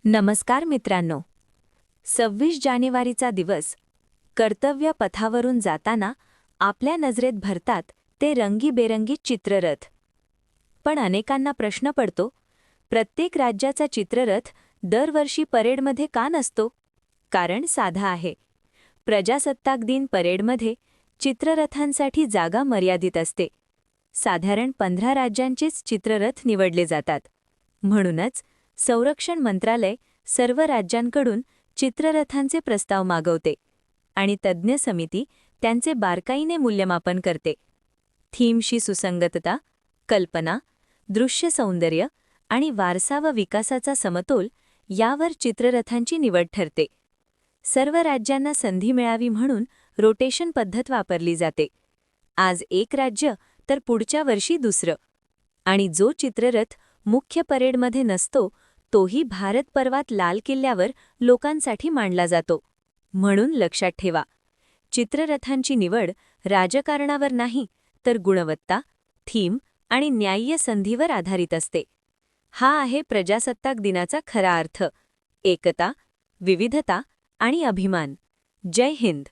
नमस्कार मित्रांनो. 26 जानेवारीचा दिवस. कर्तव्य पथावरून जाताना आपल्या नजरेत भरतात ते रंगीबेरंगी चित्ररथ. पण अनेकांना प्रश्न पडतो, प्रत्येक राज्याचा चित्ररथ दरवर्षी परेडमध्ये का नसतो? कारण साधा आहे. प्रजासत्ताक दिन परेडमध्ये चित्ररथांसाठी जागा मर्यादित असते. साधारण 15 राज्यांचेच चित्ररथ निवडले जातात. म्हणूनच संरक्षण मंत्रालय सर्व राज्यांकडून चित्ररथांचे प्रस्ताव मागवते आणि तज्ज्ञ समिती त्यांचे बारकाईने मूल्यमापन करते. थीमशी सुसंगतता, कल्पना, दृश्य सौंदर्य आणि वारसा व विकासाचा समतोल यावर चित्ररथांची निवड ठरते. सर्व राज्यांना संधी मिळावी म्हणून रोटेशन पद्धत वापरली जाते. आज एक राज्य तर पुढच्या वर्षी दुसरं. आणि जो चित्ररथ मुख्य परेडमध्ये नसतो तोही भारत पर्वात लाल किल्ल्यावर लोकांसाठी मांडला जातो. म्हणून लक्षात ठेवा, चित्ररथांची निवड राजकारणावर नाही तर गुणवत्ता, थीम आणि न्याय्य संधीवर आधारित असते. हा आहे प्रजासत्ताक दिनाचा खरा अर्थ. एकता, विविधता आणि अभिमान. जय हिंद.